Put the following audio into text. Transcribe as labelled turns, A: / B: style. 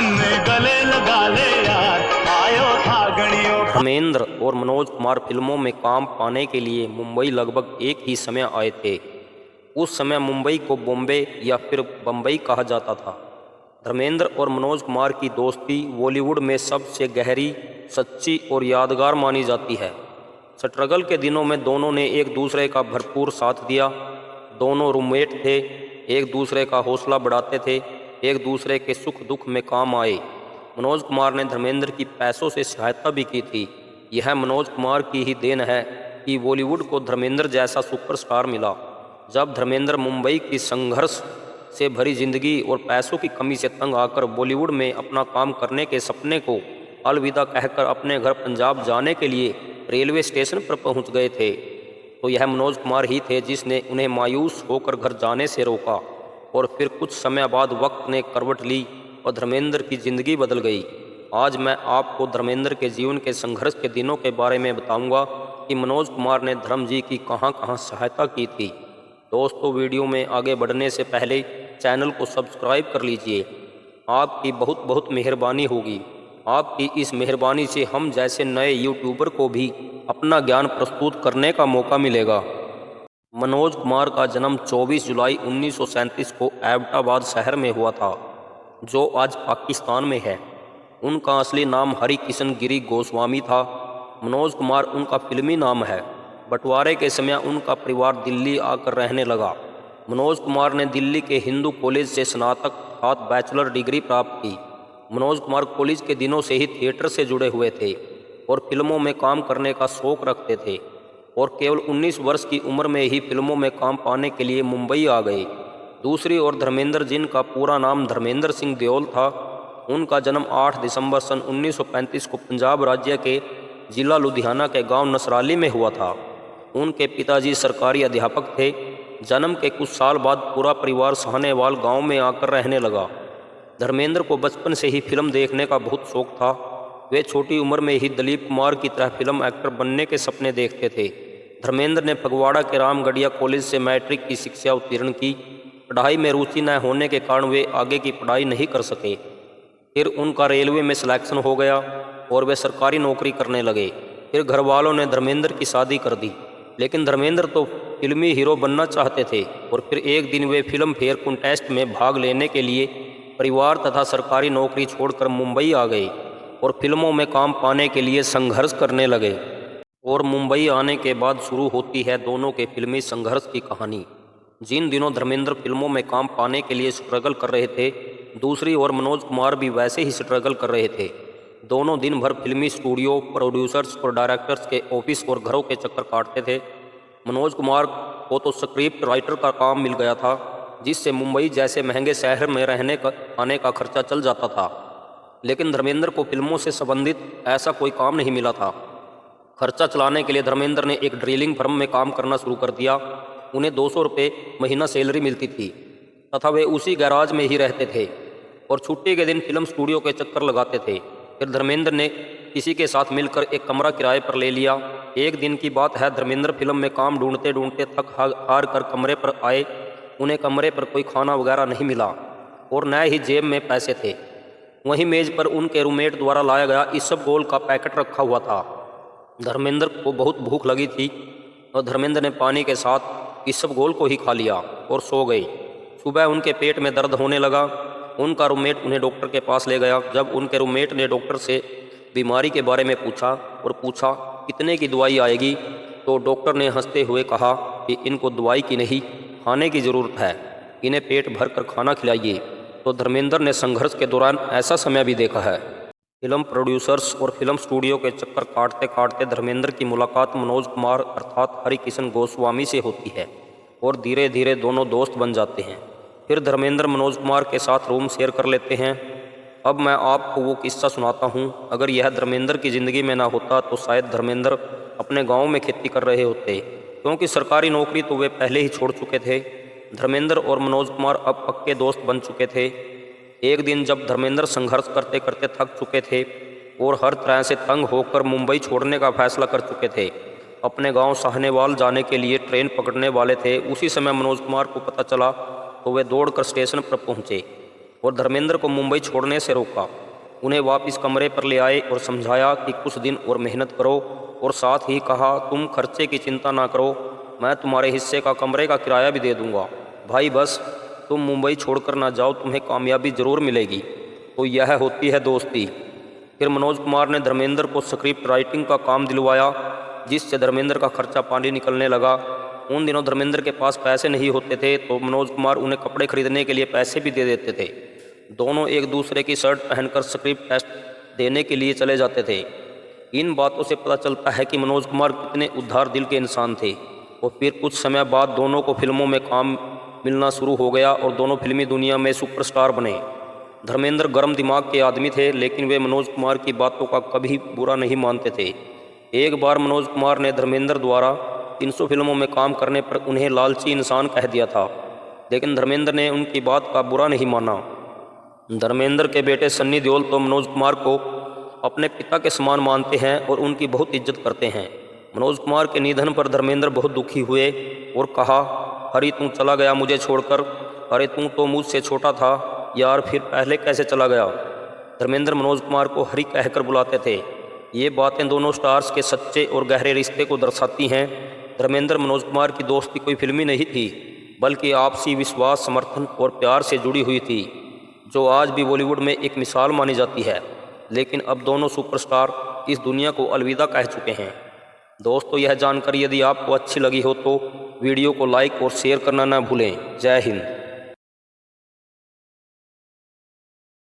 A: में गले लगा ले यार, आयो था गणियों।
B: धर्मेंद्र और मनोज कुमार फिल्मों में काम पाने के लिए मुंबई लगभग एक ही समय आए थे। उस समय मुंबई को बॉम्बे या फिर बम्बई कहा जाता था। धर्मेंद्र और मनोज कुमार की दोस्ती बॉलीवुड में सबसे गहरी, सच्ची और यादगार मानी जाती है। स्ट्रगल के दिनों में दोनों ने एक दूसरे का भरपूर साथ दिया। दोनों रूममेट थे, एक दूसरे का हौसला बढ़ाते थे, एक दूसरे के सुख दुख में काम आए। मनोज कुमार ने धर्मेंद्र की पैसों से सहायता भी की थी। यह मनोज कुमार की ही देन है कि बॉलीवुड को धर्मेंद्र जैसा सुपरस्टार मिला। जब धर्मेंद्र मुंबई की संघर्ष से भरी जिंदगी और पैसों की कमी से तंग आकर बॉलीवुड में अपना काम करने के सपने को अलविदा कहकर अपने घर पंजाब जाने के लिए रेलवे स्टेशन पर पहुंच गए थे, तो यह मनोज कुमार ही थे जिसने उन्हें मायूस होकर घर जाने से रोका। और फिर कुछ समय बाद वक्त ने करवट ली और धर्मेंद्र की ज़िंदगी बदल गई। आज मैं आपको धर्मेंद्र के जीवन के संघर्ष के दिनों के बारे में बताऊंगा कि मनोज कुमार ने धर्म जी की कहां कहां सहायता की थी। दोस्तों, वीडियो में आगे बढ़ने से पहले चैनल को सब्सक्राइब कर लीजिए। आपकी बहुत बहुत मेहरबानी होगी। आपकी इस मेहरबानी से हम जैसे नए यूट्यूबर को भी अपना ज्ञान प्रस्तुत करने का मौका मिलेगा। मनोज कुमार का जन्म 24 जुलाई 1937 को एबटाबाद शहर में हुआ था, जो आज पाकिस्तान में है। उनका असली नाम हरि किशन गिरी गोस्वामी था। मनोज कुमार उनका फिल्मी नाम है। बंटवारे के समय उनका परिवार दिल्ली आकर रहने लगा। मनोज कुमार ने दिल्ली के हिंदू कॉलेज से स्नातक अर्थात बैचलर डिग्री प्राप्त की। मनोज कुमार कॉलेज के दिनों से ही थिएटर से जुड़े हुए थे और फिल्मों में काम करने का शौक रखते थे और केवल 19 वर्ष की उम्र में ही फिल्मों में काम पाने के लिए मुंबई आ गए। दूसरी ओर धर्मेंद्र, जिनका पूरा नाम धर्मेंद्र सिंह देओल था, उनका जन्म 8 दिसंबर सन 1935 को पंजाब राज्य के जिला लुधियाना के गांव नसराली में हुआ था। उनके पिताजी सरकारी अध्यापक थे। जन्म के कुछ साल बाद पूरा परिवार साहनेवाल गांव में आकर रहने लगा। धर्मेंद्र को बचपन से ही फिल्म देखने का बहुत शौक था। वे छोटी उम्र में ही दिलीप कुमार की तरह फिल्म एक्टर बनने के सपने देखते थे। धर्मेंद्र ने फगवाड़ा के रामगढ़िया कॉलेज से मैट्रिक की शिक्षा उत्तीर्ण की। पढ़ाई में रुचि न होने के कारण वे आगे की पढ़ाई नहीं कर सके। फिर उनका रेलवे में सिलेक्शन हो गया और वे सरकारी नौकरी करने लगे। फिर घर वालों ने धर्मेंद्र की शादी कर दी, लेकिन धर्मेंद्र तो फिल्मी हीरो बनना चाहते थे। और फिर एक दिन वे फिल्म फेयर कॉन्टेस्ट में भाग लेने के लिए परिवार तथा सरकारी नौकरी छोड़कर मुंबई आ गए और फिल्मों में काम पाने के लिए संघर्ष करने लगे। और मुंबई आने के बाद शुरू होती है दोनों के फिल्मी संघर्ष की कहानी। जिन दिनों धर्मेंद्र फिल्मों में काम पाने के लिए स्ट्रगल कर रहे थे, दूसरी ओर मनोज कुमार भी वैसे ही स्ट्रगल कर रहे थे। दोनों दिन भर फिल्मी स्टूडियो, प्रोड्यूसर्स और डायरेक्टर्स के ऑफिस और घरों के चक्कर काटते थे। मनोज कुमार को तो स्क्रिप्ट राइटर का काम मिल गया था, जिससे मुंबई जैसे महंगे शहर में रहने का आने का खर्चा चल जाता था। लेकिन धर्मेंद्र को फिल्मों से संबंधित ऐसा कोई काम नहीं मिला था। खर्चा चलाने के लिए धर्मेंद्र ने एक ड्रिलिंग फर्म में काम करना शुरू कर दिया। उन्हें 200 रुपये महीना सैलरी मिलती थी तथा वे उसी गैराज में ही रहते थे और छुट्टी के दिन फिल्म स्टूडियो के चक्कर लगाते थे। फिर धर्मेंद्र ने किसी के साथ मिलकर एक कमरा किराए पर ले लिया। एक दिन की बात है, धर्मेंद्र फिल्म में काम ढूंढते ढूंढते थक हार कर कमरे पर आए। उन्हें कमरे पर कोई खाना वगैरह नहीं मिला और न ही जेब में पैसे थे। वहीं मेज पर उनके रूममेट द्वारा लाया गया इसबगोल का पैकेट रखा हुआ था। धर्मेंद्र को बहुत भूख लगी थी और धर्मेंद्र ने पानी के साथ इसबगोल को ही खा लिया और सो गए। सुबह उनके पेट में दर्द होने लगा। उनका रूममेट उन्हें डॉक्टर के पास ले गया। जब उनके रूममेट ने डॉक्टर से बीमारी के बारे में पूछा कितने की दवाई आएगी, तो डॉक्टर ने हंसते हुए कहा कि इनको दवाई की नहीं, खाने की ज़रूरत है, इन्हें पेट भर कर खाना खिलाइए। तो धर्मेंद्र ने संघर्ष के दौरान ऐसा समय भी देखा है। फिल्म प्रोड्यूसर्स और फिल्म स्टूडियो के चक्कर काटते काटते धर्मेंद्र की मुलाकात मनोज कुमार अर्थात हरि किशन गोस्वामी से होती है और धीरे धीरे दोनों दोस्त बन जाते हैं। फिर धर्मेंद्र मनोज कुमार के साथ रूम शेयर कर लेते हैं। अब मैं आपको वो किस्सा सुनाता हूँ। अगर यह धर्मेंद्र की ज़िंदगी में ना होता तो शायद धर्मेंद्र अपने गाँव में खेती कर रहे होते, क्योंकि सरकारी नौकरी तो वे पहले ही छोड़ चुके थे। धर्मेंद्र और मनोज कुमार अब पक्के दोस्त बन चुके थे। एक दिन जब धर्मेंद्र संघर्ष करते करते थक चुके थे और हर तरह से तंग होकर मुंबई छोड़ने का फैसला कर चुके थे, अपने गांव साहनेवाल जाने के लिए ट्रेन पकड़ने वाले थे, उसी समय मनोज कुमार को पता चला तो वे दौड़कर स्टेशन पर पहुंचे और धर्मेंद्र को मुंबई छोड़ने से रोका। उन्हें वापस कमरे पर ले आए और समझाया कि कुछ दिन और मेहनत करो, और साथ ही कहा तुम खर्चे की चिंता ना करो, मैं तुम्हारे हिस्से का कमरे का किराया भी दे दूंगा। भाई बस तुम मुंबई छोड़कर ना जाओ, तुम्हें कामयाबी ज़रूर मिलेगी। तो यह होती है दोस्ती। फिर मनोज कुमार ने धर्मेंद्र को स्क्रिप्ट राइटिंग का काम दिलवाया, जिससे धर्मेंद्र का खर्चा पानी निकलने लगा। उन दिनों धर्मेंद्र के पास पैसे नहीं होते थे, तो मनोज कुमार उन्हें कपड़े खरीदने के लिए पैसे भी दे देते थे। दोनों एक दूसरे की शर्ट पहनकर स्क्रिप्ट टेस्ट देने के लिए चले जाते थे। इन बातों से पता चलता है कि मनोज कुमार कितने उदार दिल के इंसान थे। और फिर कुछ समय बाद दोनों को फिल्मों में काम मिलना शुरू हो गया और दोनों फिल्मी दुनिया में सुपरस्टार बने। धर्मेंद्र गर्म दिमाग के आदमी थे, लेकिन वे मनोज कुमार की बातों का कभी बुरा नहीं मानते थे। एक बार मनोज कुमार ने धर्मेंद्र द्वारा 300 फिल्मों में काम करने पर उन्हें लालची इंसान कह दिया था, लेकिन धर्मेंद्र ने उनकी बात का बुरा नहीं माना। धर्मेंद्र के बेटे सन्नी देओल तो मनोज कुमार को अपने पिता के समान मानते हैं और उनकी बहुत इज्जत करते हैं। मनोज कुमार के निधन पर धर्मेंद्र बहुत दुखी हुए और कहा, हरी तू चला गया मुझे छोड़कर, अरे तू तो मुझसे छोटा था यार, फिर पहले कैसे चला गया। धर्मेंद्र मनोज कुमार को हरी कहकर बुलाते थे। ये बातें दोनों स्टार्स के सच्चे और गहरे रिश्ते को दर्शाती हैं। धर्मेंद्र मनोज कुमार की दोस्ती कोई फिल्मी नहीं थी, बल्कि आपसी विश्वास, समर्थन और प्यार से जुड़ी हुई थी, जो आज भी बॉलीवुड में एक मिसाल मानी जाती है। लेकिन अब दोनों सुपरस्टार इस दुनिया को अलविदा कह चुके हैं। दोस्तों, यह जानकारी यदि आपको अच्छी लगी हो तो वीडियो को लाइक और शेयर करना न भूलें। जय हिंद।